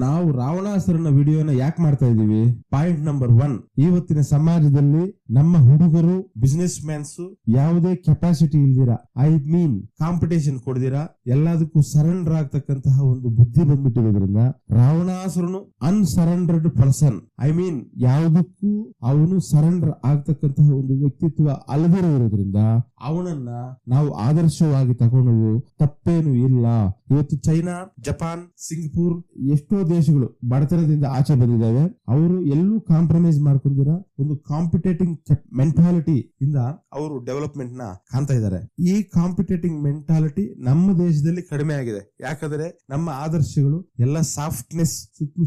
ನಾವು ರಾವಣಾಸುರನ ವಿಡಿಯೋನ ಯಾಕೆ ಮಾಡ್ತಾ ಇದೀವಿ? ಪಾಯಿಂಟ್ ನಂಬರ್ 1, ಇವತ್ತಿನ ಸಮಾಜದಲ್ಲಿ ನಮ್ಮ ಹುಡುಗರು ಬಿಸಿನೆಸ್ ಮ್ಯಾನ್ಸ್ ಯಾವುದೇ ಕೆಪಾಸಿಟಿ ಇಲ್ದಿರಾ, ಕಾಂಪಿಟೇಷನ್ ಕೊಡ್ದಿರಾ ಎಲ್ಲದಕ್ಕೂ ಸರೆಂಡರ್ ಆಗ್ತಕ್ಕಂತಹ ಒಂದು ಬುದ್ಧಿ ಬಂದ್ಬಿಟ್ಟಿರೋದ್ರಿಂದ ರಾವಣಾಸುರನು ಅನ್ಸರೆಂಡರ್ಡ್ ಪರ್ಸನ್. ಯಾವುದಕ್ಕೂ ಅವನು ಸರೆಂಡರ್ ಆಗ್ತಕ್ಕಂತಹ ಒಂದು ವ್ಯಕ್ತಿತ್ವ ಅಲ್ಲದಿರೋದ್ರಿಂದ ಅವನನ್ನ ನಾವು ಆದರ್ಶವಾಗಿ ತಗೊಂಡು ತಪ್ಪೇನು ಇಲ್ಲ. ಇವತ್ತು ಚೈನಾ, ಜಪಾನ್, ಸಿಂಗಪೂರ್ ಎಷ್ಟೋ ದೇಶಗಳು ಬಡತನದಿಂದ ಆಚೆ ಬಂದಿದ್ದಾವೆ. ಅವರು ಎಲ್ಲೂ ಕಾಂಪ್ರಮೈಸ್ ಮಾಡ್ಕೊಂಡಿರ ಒಂದು ಕಾಂಪಿಟೇಟಿಂಗ್ ಮೆಂಟಾಲಿಟಿ ಇಂದ ಅವರು ಡೆವಲಪ್ಮೆಂಟ್ ನ ಕಾಣ್ತಾ ಇದ್ದಾರೆ. ಈ ಕಾಂಪಿಟೇಟಿಂಗ್ ಮೆಂಟಾಲಿಟಿ ನಮ್ಮ ದೇಶದಲ್ಲಿ ಕಡಿಮೆ ಆಗಿದೆ. ಯಾಕಂದ್ರೆ ನಮ್ಮ ಆದರ್ಶಗಳು ಎಲ್ಲ ಸಾಫ್ಟ್ನೆಸ್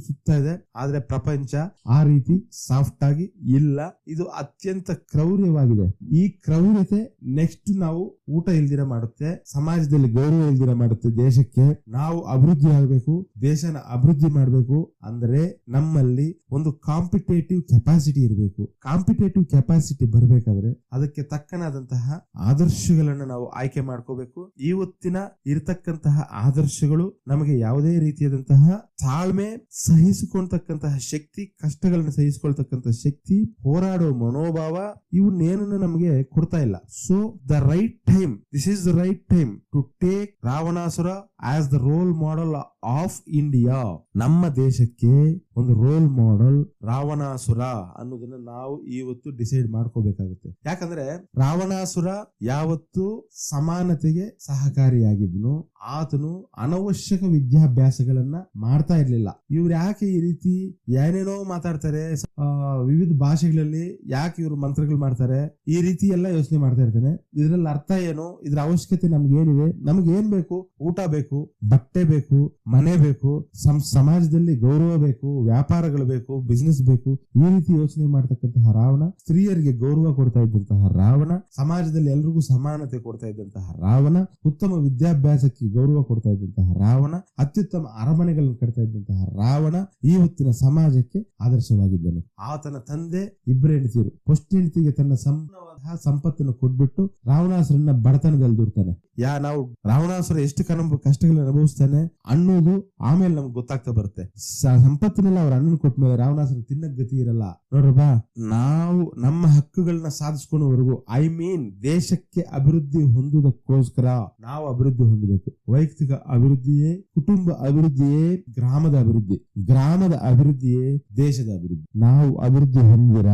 ಸುತ್ತಾ ಇದೆ. ಆದ್ರೆ ಪ್ರಪಂಚ ಆ ರೀತಿ ಸಾಫ್ಟ್ ಆಗಿ ಇಲ್ಲ. ಇದು ಅತ್ಯಂತ ಕ್ರೌರ್ಯವಾಗಿದೆ. ಈ ಕ್ರೌರ್ಯತೆ ನೆಕ್ಸ್ಟ್ ನಾವು ಊಟ ಇಲ್ದಿರ ಮಾಡುತ್ತೆ, ಸಮಾಜದಲ್ಲಿ ಗೌರವ ಇಲ್ದಿರ ಮಾಡುತ್ತೆ. ದೇಶಕ್ಕೆ ನಾವು ಅಭಿವೃದ್ಧಿ ಆಗಬೇಕು, ದೇಶನ ಅಭಿವೃದ್ಧಿ ಮಾಡಬೇಕು ಅಂದ್ರೆ ನಮ್ಮಲ್ಲಿ ಒಂದು ಕಾಂಪಿಟೇಟಿವ್ ಕೆಪಾಸಿಟಿ ಇರಬೇಕು. ಕಾಂಪಿಟೇಟಿವ್ ಕೆಪಾಸಿಟಿ ಬರಬೇಕಾದ್ರೆ ಅದಕ್ಕೆ ತಕ್ಕನಾದಂತಹ ಆದರ್ಶಗಳನ್ನ ನಾವು ಆಯ್ಕೆ ಮಾಡ್ಕೋಬೇಕು. ಇವತ್ತಿನ ಇರತಕ್ಕಂತಹ ಆದರ್ಶಗಳು ನಮಗೆ ಯಾವುದೇ ರೀತಿಯಾದಂತಹ ತಾಳ್ಮೆ, ಸಹಿಸಿಕೊಳ್ತಕ್ಕಂತಹ ಶಕ್ತಿ, ಕಷ್ಟಗಳನ್ನ ಸಹಿಸಿಕೊಳ್ತಕ್ಕಂತಹ ಶಕ್ತಿ, ಹೋರಾಡೋ ಮನೋಭಾವ ಇವನ್ನೇನನ್ನ ನಮಗೆ ಕೊಡ್ತಾ ಇಲ್ಲ. So the right time, this is the right time to take Ravanasura as the role model of India. ನಮ್ಮ ದೇಶಕ್ಕೆ ಒಂದು ರೋಲ್ ಮಾಡೆಲ್ ರಾವಣಾಸುರ ಅನ್ನೋದನ್ನ ನಾವು ಇವತ್ತು ಡಿಸೈಡ್ ಮಾಡ್ಕೋಬೇಕಾಗುತ್ತೆ. ಯಾಕಂದ್ರೆ ರಾವಣಾಸುರ ಯಾವತ್ತು ಸಮಾನತೆಗೆ ಸಹಕಾರಿಯಾಗಿದ್ನು. ಆತನು ಅನವಶ್ಯಕ ವಿದ್ಯಾಭ್ಯಾಸಗಳನ್ನ ಮಾಡ್ತಾ ಇರ್ಲಿಲ್ಲ. ಇವ್ರು ಯಾಕೆ ಈ ರೀತಿ ಏನೇನೋ ಮಾತಾಡ್ತಾರೆ, ವಿವಿಧ ಭಾಷೆಗಳಲ್ಲಿ ಯಾಕೆ ಇವರು ಮಂತ್ರಗಳು ಮಾಡ್ತಾರೆ, ಈ ರೀತಿ ಎಲ್ಲ ಯೋಚನೆ ಮಾಡ್ತಾ ಇರ್ತಾನೆ. ಇದ್ರಲ್ಲಿ ಅರ್ಥ ಏನು, ಇದ್ರ ಅವಶ್ಯಕತೆ ನಮ್ಗೆ ಏನಿದೆ? ನಮ್ಗೆ ಏನ್ ಬೇಕು? ಊಟ ಬೇಕು, ಬಟ್ಟೆ ಬೇಕು, ಮನೆ ಬೇಕು, ಸಮಾಜದಲ್ಲಿ ಗೌರವ ಬೇಕು, ವ್ಯಾಪಾರಗಳು ಬೇಕು, ಬಿಸ್ನೆಸ್ ಬೇಕು. ಈ ರೀತಿ ಯೋಚನೆ ಮಾಡ್ತಕ್ಕಂತಹ ರಾವಣ, ಸ್ತ್ರೀಯರಿಗೆ ಗೌರವ ಕೊಡ್ತಾ ಇದ್ದಂತಹ ರಾವಣ, ಸಮಾಜದಲ್ಲಿ ಎಲ್ರಿಗೂ ಸಮಾನತೆ ಕೊಡ್ತಾ ಇದ್ದಂತಹ ರಾವಣ, ಉತ್ತಮ ವಿದ್ಯಾಭ್ಯಾಸಕ್ಕೆ ಗೌರವ ಕೊಡ್ತಾ ಇದ್ದಂತಹ ರಾವಣ, ಅತ್ಯುತ್ತಮ ಅರಮನೆಗಳನ್ನು ಕಟ್ತಾ ಇದ್ದಂತಹ ರಾವಣ ಇವತ್ತಿನ ಸಮಾಜಕ್ಕೆ ಆದರ್ಶವಾಗಿದ್ದಾನೆ. ಆತನ ತಂದೆ ಇಬ್ಬರು ಹೆಂಡತಿಯರು. ಫಸ್ಟ್ ಹೆಂಡತಿಗೆ ತನ್ನ ಸಂಪೂರ್ಣವಾದ ಸಂಪತ್ತನ್ನು ಕೊಟ್ಬಿಟ್ಟು ರಾವಣಾಸುರನ್ನ ಬಡತನದಲ್ಲಿ ದೂರ್ತಾನೆ. ನಾವು ರಾವಣಾಸುರ ಎಷ್ಟು ಕಷ್ಟಗಳನ್ನ ಅನುಭವಿಸ್ತಾನೆ ಅನ್ನೋದು ಆಮೇಲೆ ನಮ್ಗೆ ಗೊತ್ತಾಗ್ತಾ ಬರುತ್ತೆ. ಸಂಪತ್ತಿನೆಲ್ಲ ಅವ್ರ ಅಣ್ಣನ್ ಕೊಟ್ಮೇಲೆ ರಾವಣಾಸುರ ತಿನ್ನಕ್ ಗತಿ ಇರಲ್ಲ. ನೋಡ್ರಪ್ಪ, ನಾವು ನಮ್ಮ ಹಕ್ಕುಗಳನ್ನ ಸಾಧಿಸ್ಕೊಳ್ಳೋವರೆಗೂ ದೇಶಕ್ಕೆ ಅಭಿವೃದ್ಧಿ ಹೊಂದುವುದಕ್ಕೋಸ್ಕರ ನಾವು ಅಭಿವೃದ್ಧಿ ಹೊಂದಬೇಕು. ವೈಯಕ್ತಿಕ ಅಭಿವೃದ್ಧಿಯೇ ಕುಟುಂಬ ಅಭಿವೃದ್ಧಿಯೇ ಗ್ರಾಮದ ಅಭಿವೃದ್ಧಿ, ಗ್ರಾಮದ ಅಭಿವೃದ್ಧಿಯೇ ದೇಶದ ಅಭಿವೃದ್ಧಿ. ನಾವು ಅಭಿವೃದ್ಧಿ ಹೊಂದಿರ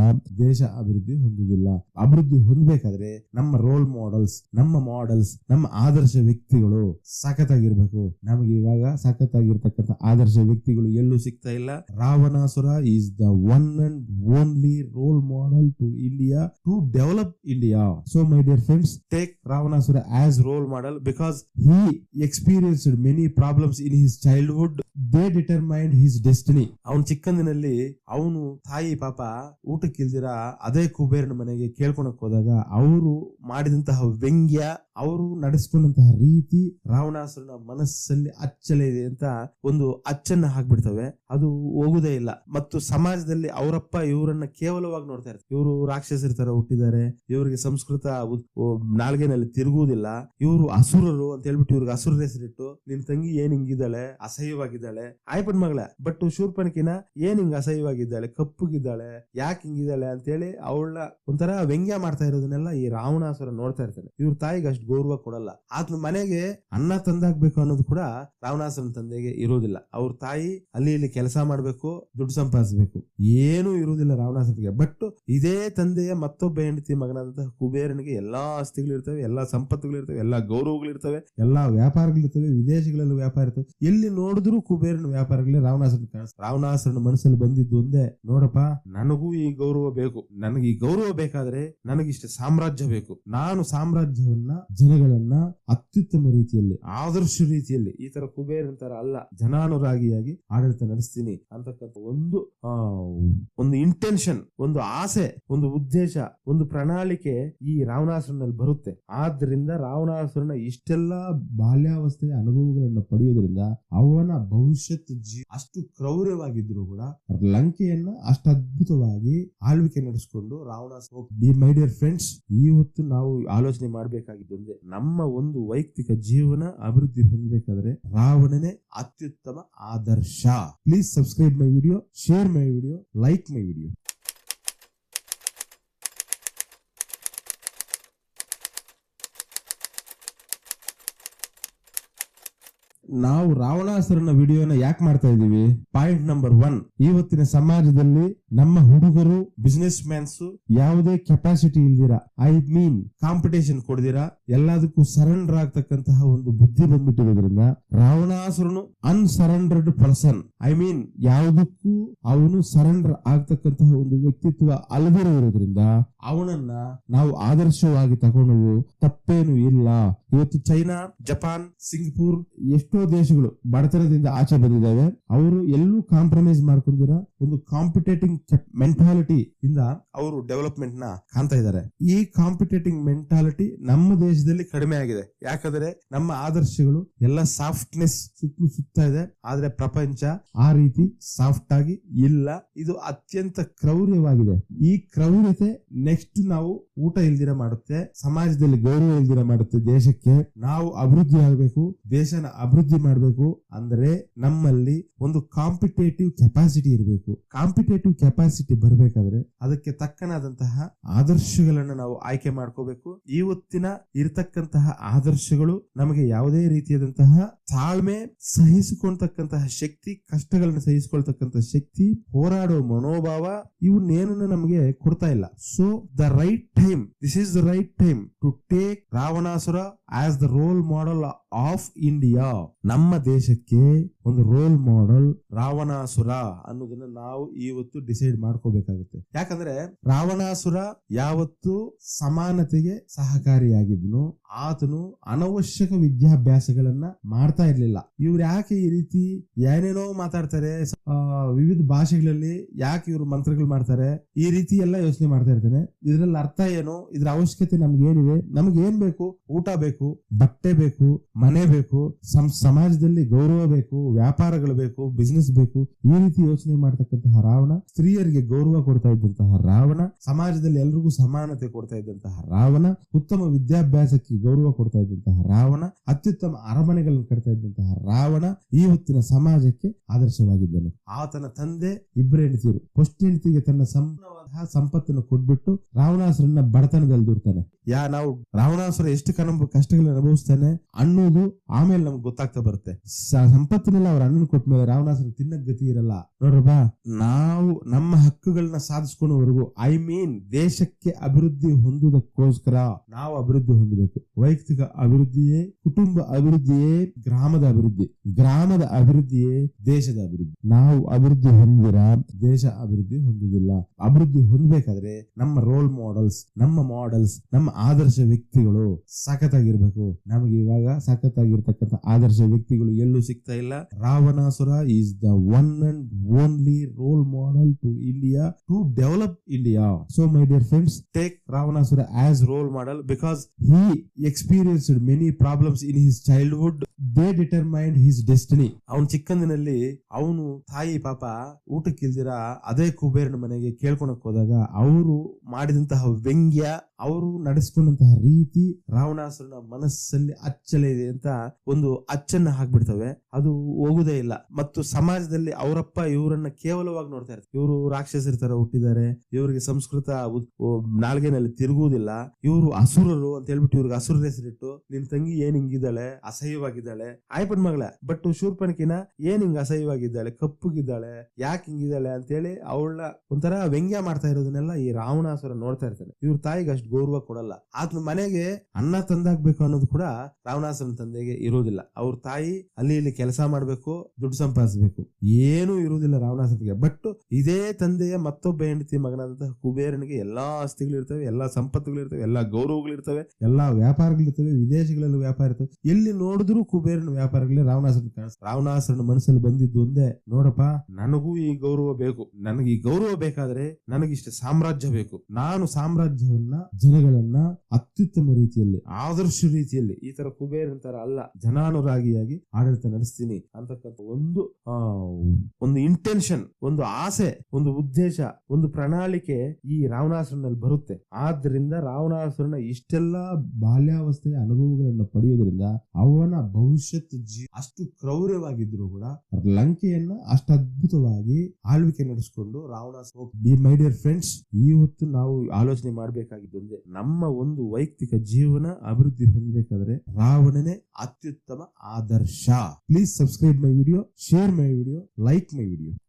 ದೇಶ ಅಭಿವೃದ್ಧಿ ಹೊಂದುವುದಿಲ್ಲ. ಅಭಿವೃದ್ಧಿ ಹೊಂದಬೇಕಾದ್ರೆ ನಮ್ಮ ರೋಲ್ ಮಾಡೆಲ್ಸ್, ನಮ್ಮ ಆದರ್ಶ ವ್ಯಕ್ತಿಗಳು ಸಖತ್ತಾಗಿರ್ಬೇಕು. ನಮಗೆ ಇವಾಗ ಸಖತ್ತಾಗಿರ್ತಕ್ಕಂಥ ಆದರ್ಶ ವ್ಯಕ್ತಿಗಳು ಎಲ್ಲೂ ಸಿಗ್ತಾ ಇಲ್ಲ. Ravanasura is the one and only role model to India, to develop India. So my dear friends, take Ravanasura as role model because he experienced many problems in his childhood. They determined his destiny. ಅವನು ಚಿಕ್ಕಂದಿನಲ್ಲಿ ಅವನು ತಾಯಿ ಪಾಪ ಊಟಕ್ಕಿಲ್ದಿರ ಅದೇ ಕುಬೇರನ ಮನೆಗೆ ಕೇಳ್ಕೊಳಕ್ ಹೋದಾಗ ಅವರು ಮಾಡಿದಂತಹ ವ್ಯಂಗ್ಯ, ಅವರು ನಡೆಸ್ಕೊಂಡಂತಹ ರೀತಿ ರಾವಣಾಸುರನ ಮನಸ್ಸಲ್ಲಿ ಅಚ್ಚಲೆ ಇದೆ ಅಂತ ಒಂದು ಅಚ್ಚನ್ನ ಹಾಕ್ಬಿಡ್ತವೆ. ಅದು ಹೋಗುದೇ ಇಲ್ಲ. ಮತ್ತು ಸಮಾಜದಲ್ಲಿ ಅವರಪ್ಪ ಇವರನ್ನ ಕೇವಲವಾಗಿ ನೋಡ್ತಾ ಇರ್ತಾರೆ. ಇವರು ರಾಕ್ಷಸರ ತರ ಹುಟ್ಟಿದ್ದಾರೆ, ಇವರಿಗೆ ಸಂಸ್ಕೃತ ನಾಲ್ಗೆನಲ್ಲಿ ತಿರುಗುವುದಿಲ್ಲ, ಇವರು ಅಸುರರು ಅಂತ ಹೇಳ್ಬಿಟ್ಟು ಇವ್ರಿಗೆ ಅಸುರ ಹೆಸರಿಟ್ಟು, ನಿನ್ ತಂಗಿ ಏನ್ ಹಿಂಗಿದ್ದಾಳೆ, ಅಸಹ್ಯವಾಗಿದ್ದಾಳೆ, ಆಯ್ಪನ್ ಮಗಳ ಬಟ್ ಶೂರ್ಪನಕಿನ ಏನ್ ಹಿಂಗ ಅಸಹ್ಯವಾಗಿದ್ದಾಳೆ, ಕಪ್ಪುಗಿದ್ದಾಳೆ, ಯಾಕೆ ಹಿಂಗಿದ್ದಾಳೆ ಅಂತ ಹೇಳಿ ಅವಳನ್ನ ಒಂಥರ ವ್ಯಂಗ್ಯ ಮಾಡ್ತಾ ಇರೋದನ್ನೆಲ್ಲ ಈ ರಾವಣಾಸುರ ನೋಡ್ತಾ ಇರ್ತಾನೆ. ಇವ್ರ ತಾಯಿಗೆ ಅಷ್ಟು ಗೌರವ ಕೊಡಲ್ಲ. ಆತನ ಮನೆಗೆ ಅನ್ನ ತಂದಾಕ್ಬೇಕು ಅನ್ನೋದು ಕೂಡ ರಾವಣಾಸುರನ ತಂದೆಗೆ ಇರೋದಿಲ್ಲ. ಅವ್ರ ತಾಯಿ ಅಲ್ಲಿ ಇಲ್ಲಿ ಕೆಲಸ ಮಾಡ್ಬೇಕು, ದುಡ್ಡು ಸಂಪಾದಿಸಬೇಕು, ಏನೂ ಇರುವುದಿಲ್ಲ ರಾವಣಾಸುರನಿಗೆ. ಬಟ್ ಇದೇ ತಂದೆಯ ಮತ್ತೊಬ್ಬ ಹೆಂಡತಿ ಮಗನಾದಂತಹ ಕುಬೇರನಿಗೆ ಎಲ್ಲಾ ಆಸ್ತಿಗಳು ಇರ್ತವೆ, ಎಲ್ಲಾ ಸಂಪತ್ತುಗಳು ಇರ್ತವೆ, ಎಲ್ಲಾ ಗೌರವಗಳು ಇರ್ತವೆ, ಎಲ್ಲಾ ವ್ಯಾಪಾರಗಳಿರ್ತವೆ, ವಿದೇಶಗಳಲ್ಲಿ ವ್ಯಾಪಾರ ಇರ್ತವೆ. ಎಲ್ಲಿ ನೋಡಿದ್ರು ಕುಬೇರನ ವ್ಯಾಪಾರಗಳೇ ರಾವಣಾಸುರನ ಕಾಣಿಸ್ತದೆ. ರಾವಣಾಸುರನ ಮನಸ್ಸಲ್ಲಿ ಬಂದಿದ್ದು ಒಂದೇ, ನೋಡಪ್ಪ ನನಗೂ ಈ ಗೌರವ ಬೇಕು, ನನಗೆ ಈ ಗೌರವ ಬೇಕಾದ್ರೆ ನನಗಿಷ್ಟ ಸಾಮ್ರಾಜ್ಯ ಬೇಕು, ನಾನು ಸಾಮ್ರಾಜ್ಯವನ್ನ ಜನಗಳನ್ನ ಅತ್ಯುತ್ತಮ ರೀತಿಯಲ್ಲಿ, ಆದರ್ಶ ರೀತಿಯಲ್ಲಿ, ಈ ತರ ಕುಬೇರನ ತರ ಅಲ್ಲ, ಜನಾನುರಾಗಿಯಾಗಿ ಆಡಳಿತ ನಡೆಸ್ತೀನಿ ಅಂತಕ್ಕಂಥ ಒಂದು ಇಂಟೆನ್ಷನ್, ಒಂದು ಆಸೆ, ಒಂದು ಉದ್ದೇಶ, ಒಂದು ಪ್ರಣಾಳಿಕೆ ಈ ರಾವಣಾಸುರನಲ್ಲಿ ಬರುತ್ತೆ. ಆದ್ರಿಂದ ರಾವಣಾಸುರನ ಇಷ್ಟೆಲ್ಲ ಬಾಲ್ಯಾವಸ್ಥೆಯ ಅನುಭವಗಳನ್ನು ಪಡೆಯುವುದರಿಂದ ಅವನ ಭವಿಷ್ಯತ್ ಅಷ್ಟು ಕ್ರೌರ್ಯವಾಗಿದ್ರು ಕೂಡ ಲಂಕೆಯನ್ನ ಅಷ್ಟು ಅದ್ಭುತವಾಗಿ ಆಳ್ವಿಕೆ ನಡೆಸಿಕೊಂಡು ರಾವಣಾಸುರ. ಮೈ ಡಿಯರ್ ಫ್ರೆಂಡ್ಸ್, ಇವತ್ತು ನಾವು ಆಲೋಚನೆ ಮಾಡಬೇಕಾಗಿದ್ದು ನಮ್ಮ ಒಂದು ವೈಯಕ್ತಿಕ ಜೀವನ ಅಭಿವೃದ್ಧಿ ಹೊಂದಬೇಕಾದ್ರೆ ರಾವಣನೇ ಅತ್ಯುತ್ತಮ ಆದರ್ಶ. Please subscribe my video, share my video, like my video. ನಾವು ರಾವಣಾಸುರನ ವಿಡಿಯೋನ ಯಾಕೆ ಮಾಡ್ತಾ ಇದೀವಿ? ಪಾಯಿಂಟ್ ನಂಬರ್ 1, ಇವತ್ತಿನ ಸಮಾಜದಲ್ಲಿ ನಮ್ಮ ಹುಡುಗರು ಬಿಸ್ನೆಸ್ ಮ್ಯಾನ್ಸ್ ಯಾವುದೇ ಕೆಪಾಸಿಟಿ ಇಲ್ದಿರಾ, ಐ ಮೀನ್ ಕಾಂಪಿಟೇಷನ್ ಕೊಡ್ದಿರಾ, ಎಲ್ಲದಕ್ಕೂ ಸರೆಂಡರ್ ಆಗ್ತಕ್ಕಂತಹ ಒಂದು ಬುದ್ಧಿ ಬಂದ್ಬಿಟ್ಟಿರೋದ್ರಿಂದ ರಾವಣಾಸುರನು ಅನ್ಸರೆಂಡರ್ಡ್ ಪರ್ಸನ್, ಐ ಮೀನ್ ಯಾವುದಕ್ಕೂ ಅವನು ಸರೆಂಡರ್ ಆಗ್ತಕ್ಕಂತಹ ಒಂದು ವ್ಯಕ್ತಿತ್ವ ಅಲ್ಲದಿರೋದ್ರಿಂದ ಅವನನ್ನ ನಾವು ಆದರ್ಶವಾಗಿ ತಗೊಂಡು ತಪ್ಪೇನು ಇಲ್ಲ. ಇವತ್ತು ಚೈನಾ, ಜಪಾನ್, ಸಿಂಗಪೂರ್ ಎಷ್ಟೋ ದೇಶಗಳು ಬಡತನದಿಂದ ಆಚೆ ಬಂದಿದ್ದಾವೆ. ಅವರು ಎಲ್ಲೂ ಕಾಂಪ್ರಮೈಸ್ ಮಾಡ್ಕೊಂಡಿರ ಒಂದು ಕಾಂಪಿಟೇಟಿಂಗ್ ಮೆಂಟಾಲಿಟಿ ಇಂದ ಅವರು ಡೆವಲಪ್ಮೆಂಟ್ ನ ಕಾಣ್ತಾ ಇದ್ದಾರೆ. ಈ ಕಾಂಪಿಟೇಟಿಂಗ್ ಮೆಂಟಾಲಿಟಿ ನಮ್ಮ ದೇಶದಲ್ಲಿ ಕಡಿಮೆ ಆಗಿದೆ. ಯಾಕಂದ್ರೆ ನಮ್ಮ ಆದರ್ಶಗಳು ಎಲ್ಲ ಸಾಫ್ಟ್ನೆಸ್ ಸುತ್ತಾ ಇದೆ. ಆದ್ರೆ ಪ್ರಪಂಚ ಆ ರೀತಿ ಸಾಫ್ಟ್ ಆಗಿ ಇಲ್ಲ. ಇದು ಅತ್ಯಂತ ಕ್ರೌರ್ಯವಾಗಿದೆ. ಈ ಕ್ರೌರ್ಯತೆ ನೆಕ್ಸ್ಟ್ ನಾವು ಊಟ ಇಲ್ದಿರ ಮಾಡುತ್ತೆ, ಸಮಾಜದಲ್ಲಿ ಗೌರವ ಇಲ್ದಿರ ಮಾಡುತ್ತೆ. ದೇಶಕ್ಕೆ ನಾವು ಅಭಿವೃದ್ಧಿ ಆಗಬೇಕು, ದೇಶನ ಅಭಿವೃದ್ಧಿ ಮಾಡಬೇಕು ಅಂದ್ರೆ ನಮ್ಮಲ್ಲಿ ಒಂದು ಕಾಂಪಿಟೇಟಿವ್ ಕೆಪಾಸಿಟಿ ಇರಬೇಕು. ಕಾಂಪಿಟೇಟಿವ್ ಕೆಪಾಸಿಟಿ ಬರಬೇಕಾದ್ರೆ ಅದಕ್ಕೆ ತಕ್ಕನಾದಂತಹ ಆದರ್ಶಗಳನ್ನ ನಾವು ಆಯ್ಕೆ ಮಾಡ್ಕೋಬೇಕು. ಇವತ್ತಿನ ಇರತಕ್ಕಂತಹ ಆದರ್ಶಗಳು ನಮಗೆ ಯಾವುದೇ ರೀತಿಯಾದಂತಹ ತಾಳ್ಮೆ, ಸಹಿಸಿಕೊಳ್ತಕ್ಕಂತಹ ಶಕ್ತಿ, ಕಷ್ಟಗಳನ್ನ ಸಹಿಸಿಕೊಳ್ತಕ್ಕಂತಹ ಶಕ್ತಿ, ಹೋರಾಡೋ ಮನೋಭಾವ ಇವನ್ನೇನನ್ನ ನಮಗೆ ಕೊಡ್ತಾ ಇಲ್ಲ. So the right time, this is the right time to take Ravanasura as the role model of India. ನಮ್ಮ ದೇಶಕ್ಕೆ ಒಂದು ರೋಲ್ ಮಾಡೆಲ್ ರಾವಣಾಸುರ ಅನ್ನೋದನ್ನ ನಾವು ಇವತ್ತು ಡಿಸೈಡ್ ಮಾಡ್ಕೋಬೇಕಾಗುತ್ತೆ. ಯಾಕಂದ್ರೆ ರಾವಣಾಸುರ ಯಾವತ್ತು ಸಮಾನತೆಗೆ ಸಹಕಾರಿಯಾಗಿದ್ನು. ಆತನು ಅನವಶ್ಯಕ ವಿದ್ಯಾಭ್ಯಾಸಗಳನ್ನ ಮಾಡ್ತಾ ಇರ್ಲಿಲ್ಲ. ಇವ್ರು ಯಾಕೆ ಈ ರೀತಿ ಏನೇನೋ ಮಾತಾಡ್ತಾರೆ, ವಿವಿಧ ಭಾಷೆಗಳಲ್ಲಿ ಯಾಕೆ ಇವರು ಮಂತ್ರಗಳು ಮಾಡ್ತಾರೆ, ಈ ರೀತಿ ಎಲ್ಲ ಯೋಚನೆ ಮಾಡ್ತಾ ಇರ್ತಾನೆ. ಇದ್ರಲ್ಲಿ ಅರ್ಥ ಏನು, ಇದ್ರ ಅವಶ್ಯಕತೆ ನಮ್ಗೆ ಏನಿದೆ? ನಮ್ಗೆ ಏನ್ ಬೇಕು? ಊಟ ಬೇಕು, ಬಟ್ಟೆ ಬೇಕು, ಮನೆ ಬೇಕು, ಸಮಾಜದಲ್ಲಿ ಗೌರವ ಬೇಕು, ವ್ಯಾಪಾರಗಳು ಬೇಕು, ಬಿಸ್ನೆಸ್ ಬೇಕು. ಈ ರೀತಿ ಯೋಚನೆ ಮಾಡ್ತಕ್ಕಂತಹ ರಾವಣ, ಸ್ತ್ರೀಯರಿಗೆ ಗೌರವ ಕೊಡ್ತಾ ಇದ್ದಂತಹ ರಾವಣ, ಸಮಾಜದಲ್ಲಿ ಎಲ್ರಿಗೂ ಸಮಾನತೆ ಕೊಡ್ತಾ ಇದ್ದಂತಹ ರಾವಣ, ಉತ್ತಮ ವಿದ್ಯಾಭ್ಯಾಸಕ್ಕೆ ಗೌರವ ಕೊಡ್ತಾ ಇದ್ದಂತಹ ರಾವಣ, ಅತ್ಯುತ್ತಮ ಅರಮನೆಗಳನ್ನು ಕಟ್ತಾ ಇದ್ದಂತಹ ರಾವಣ ಇವತ್ತಿನ ಸಮಾಜಕ್ಕೆ ಆದರ್ಶವಾಗಿದ್ದಾನೆ. ಆತನ ತಂದೆ ಇಬ್ಬರು ಹೆಂಡತಿಯರು. ಫಸ್ಟ್ ಹೆಂಡತಿಗೆ ತನ್ನ ಸಂಪೂರ್ಣವಾದ ಸಂಪತ್ತನ್ನು ಕೊಟ್ಬಿಟ್ಟು ರಾವಣಾಸುರನ್ನ ಬಡತನದಲ್ಲಿ ದೂರ್ತಾನೆ. ನಾವು ರಾವಣಾಸುರ ಎಷ್ಟು ಕಷ್ಟಗಳನ್ನು ಅನುಭವಿಸ್ತಾನೆ ಅನ್ನೋದು ಆಮೇಲೆ ನಮ್ಗೆ ಗೊತ್ತಾಗ್ತಾ ಬರುತ್ತೆ. ಸಂಪತ್ತಿನೆಲ್ಲ ಅವ್ರ ಅಣ್ಣನ ಕೊಟ್ಮೇಲೆ ರಾವಣಾಸುರ ತಿನ್ನಕ್ ಗತಿ ಇರಲ್ಲ. ನೋಡ್ರಪ್ಪ, ನಾವು ನಮ್ಮ ಹಕ್ಕುಗಳನ್ನ ಸಾಧಿಸ್ಕೊಳ್ಳೋವರೆಗೂ, ಐ ಮೀನ್ ದೇಶಕ್ಕೆ ಅಭಿವೃದ್ಧಿ ಹೊಂದುವುದಕ್ಕೋಸ್ಕರ ನಾವು ಅಭಿವೃದ್ಧಿ ಹೊಂದಬೇಕು. ವೈಯಕ್ತಿಕ ಅಭಿವೃದ್ಧಿಯೇ ಕುಟುಂಬ ಅಭಿವೃದ್ಧಿಯೇ ಗ್ರಾಮದ ಅಭಿವೃದ್ಧಿ, ಗ್ರಾಮದ ಅಭಿವೃದ್ಧಿಯೇ ದೇಶದ ಅಭಿವೃದ್ಧಿ. ನಾವು ಅಭಿವೃದ್ಧಿ ಹೊಂದಿರ ದೇಶ ಅಭಿವೃದ್ಧಿ ಹೊಂದುವುದಿಲ್ಲ. ಅಭಿವೃದ್ಧಿ ಹೊಂದಬೇಕಾದ್ರೆ ನಮ್ಮ ರೋಲ್ ಮಾಡೆಲ್ಸ್, ನಮ್ಮ ಆದರ್ಶ ವ್ಯಕ್ತಿಗಳು ಸಖತ್ತಾಗಿರ್ಬೇಕು. ನಮಗೆ ಇವಾಗ ಸಖತ್ತಾಗಿರ್ತಕ್ಕಂಥ ಆದರ್ಶ ವ್ಯಕ್ತಿಗಳು ಎಲ್ಲೂ ಸಿಗ್ತಾ ಇಲ್ಲ. Ravanasura is the one and only role model to India, to develop India. So my dear friends, take Ravanasura as role model because he experienced many problems in his childhood. They determined his destiny. ಅವನು ಚಿಕ್ಕಂದಿನಲ್ಲಿ ಅವನು ತಾಯಿ ಪಾಪ ಊಟಕ್ಕಿಲ್ದಿರ ಅದೇ ಕುಬೇರನ ಮನೆಗೆ ಕೇಳ್ಕೊಳಕ್ ಹೋದಾಗ ಅವರು ಮಾಡಿದಂತಹ ವ್ಯಂಗ್ಯ, ಅವರು ನಡೆಸ್ಕೊಂಡಂತಹ ರೀತಿ ರಾವಣಾಸುರನ ಮನಸ್ಸಲ್ಲಿ ಅಚ್ಚಲೆ ಇದೆ ಅಂತ ಒಂದು ಅಚ್ಚನ್ನ ಹಾಕ್ಬಿಡ್ತವೆ. ಅದು ಹೋಗುದೇ ಇಲ್ಲ. ಮತ್ತು ಸಮಾಜದಲ್ಲಿ ಅವರಪ್ಪ ಇವರನ್ನ ಕೇವಲವಾಗಿ ನೋಡ್ತಾ ಇರ್ತಾರೆ. ಇವರು ರಾಕ್ಷಸರ ತರ ಹುಟ್ಟಿದ್ದಾರೆ, ಇವರಿಗೆ ಸಂಸ್ಕೃತ ನಾಲ್ಗೆನಲ್ಲಿ ತಿರುಗುವುದಿಲ್ಲ, ಇವರು ಅಸುರರು ಅಂತ ಹೇಳ್ಬಿಟ್ಟು ಇವ್ರಿಗೆ ಅಸುರ ಹೆಸರಿಟ್ಟು, ನಿನ್ ತಂಗಿ ಏನ್ ಹಿಂಗಿದ್ದಾಳೆ, ಅಸಹ್ಯವಾಗಿದ್ದಾಳೆ, ಆಯ್ಪನ್ ಮಗಳ, ಬಟ್ ಶೂರ್ಪಣಕಿನ ಏನ್ ಹಿಂಗ ಅಸಹ್ಯವಾಗಿದ್ದಾಳೆ, ಕಪ್ಪುಗಿದ್ದಾಳೆ, ಯಾಕೆ ಹಿಂಗಿದ್ದಾಳೆ ಅಂತೇಳಿ ಅವಳನ್ನ ಒಂಥರ ವ್ಯಂಗ್ಯ ಮಾಡ್ತಾ ಇರೋದನ್ನೆಲ್ಲ ಈ ರಾವಣಾಸುರ ನೋಡ್ತಾ ಇರ್ತಾನೆ. ಇವ್ರ ತಾಯಿಗೆ ಅಷ್ಟು ಗೌರವ ಕೊಡಲ್ಲ. ಆತನ ಮನೆಗೆ ಅನ್ನ ತಂದಾಕ್ಬೇಕು ಅನ್ನೋದು ಕೂಡ ರಾವಣಾಸುರನ ತಂದೆಗೆ ಇರೋದಿಲ್ಲ. ಅವ್ರ ತಾಯಿ ಅಲ್ಲಿ ಇಲ್ಲಿ ಕೆಲಸ ಮಾಡ್ಬೇಕು, ದುಡ್ಡು ಸಂಪಾದಿಸಬೇಕು, ಏನೂ ಇರುವುದಿಲ್ಲ ರಾವಣಾಸುರನಿಗೆ. ಬಟ್ ಇದೇ ತಂದೆಯ ಮತ್ತೊಬ್ಬ ಹೆಂಡತಿ ಮಗನಾದಂತಹ ಕುಬೇರನಿಗೆ ಎಲ್ಲಾ ಆಸ್ತಿಗಳಿರ್ತವೆ, ಎಲ್ಲಾ ಸಂಪತ್ತುಗಳಿರ್ತವೆ, ಎಲ್ಲಾ ಗೌರವಗಳಿರ್ತವೆ, ಎಲ್ಲಾ ವ್ಯಾಪಾರಗಳಿರ್ತವೆ, ವಿದೇಶಗಳಲ್ಲಿ ವ್ಯಾಪಾರ ಇರ್ತವೆ. ಎಲ್ಲಿ ನೋಡಿದ್ರು ಕುಬೇರನ ವ್ಯಾಪಾರಗಳೇ ರಾವಣಾಸುರನ ಕಾಣಿಸ್ತದೆ. ರಾವಣಾಸುರನ ಮನಸ್ಸಲ್ಲಿ ಬಂದಿದ್ದು ಒಂದೇ, ನೋಡಪ್ಪ, ನನಗೂ ಈ ಗೌರವ ಬೇಕು, ನನಗೆ ಈ ಗೌರವ ಬೇಕಾದ್ರೆ ನನಗಿಷ್ಟು ಸಾಮ್ರಾಜ್ಯ ಬೇಕು, ನಾನು ಸಾಮ್ರಾಜ್ಯವನ್ನ ಜನಗಳನ್ನ ಅತ್ಯುತ್ತಮ ರೀತಿಯಲ್ಲಿ ಆದರ್ಶ ರೀತಿಯಲ್ಲಿ ಈ ತರ ಕುಬೇರನ್ ತರ ಅಲ್ಲ ಜನಾನುರಾಗಿಯಾಗಿ ಆಡಳಿತ ನಡೆಸ್ತೀನಿ ಅಂತಕ್ಕಂಥ ಒಂದು ಇಂಟೆನ್ಷನ್, ಒಂದು ಆಸೆ, ಒಂದು ಉದ್ದೇಶ, ಒಂದು ಪ್ರಣಾಳಿಕೆ ಈ ರಾವಣಾಸುರನಲ್ಲಿ ಬರುತ್ತೆ. ಆದ್ರಿಂದ ರಾವಣಾಸುರನ ಇಷ್ಟೆಲ್ಲಾ ಬಾಲ್ಯಾವಸ್ಥೆಯ ಅನುಭವಗಳನ್ನು ಪಡೆಯುವುದರಿಂದ ಅವನ ಭವಿಷ್ಯತ್ ಅಷ್ಟು ಕ್ರೌರ್ಯವಾಗಿದ್ರು ಕೂಡ ಲಂಕೆಯನ್ನ ಅಷ್ಟು ಅದ್ಭುತವಾಗಿ ಆಳ್ವಿಕೆ ನಡೆಸಿಕೊಂಡು ರಾವಣಾಸುರ. ಮೈ ಡಿಯರ್ ಫ್ರೆಂಡ್ಸ್, ಇವತ್ತು ನಾವು ಆಲೋಚನೆ ಮಾಡಬೇಕಾಗಿದ್ದು ನಮ್ಮ ಒಂದು ವೈಯಕ್ತಿಕ ಜೀವನ ಅಭಿವೃದ್ಧಿ ಹೊಂದಬೇಕಾದ್ರೆ ರಾವಣನೇ ಅತ್ಯುತ್ತಮ ಆದರ್ಶ. Please subscribe my video, share my video, like my video.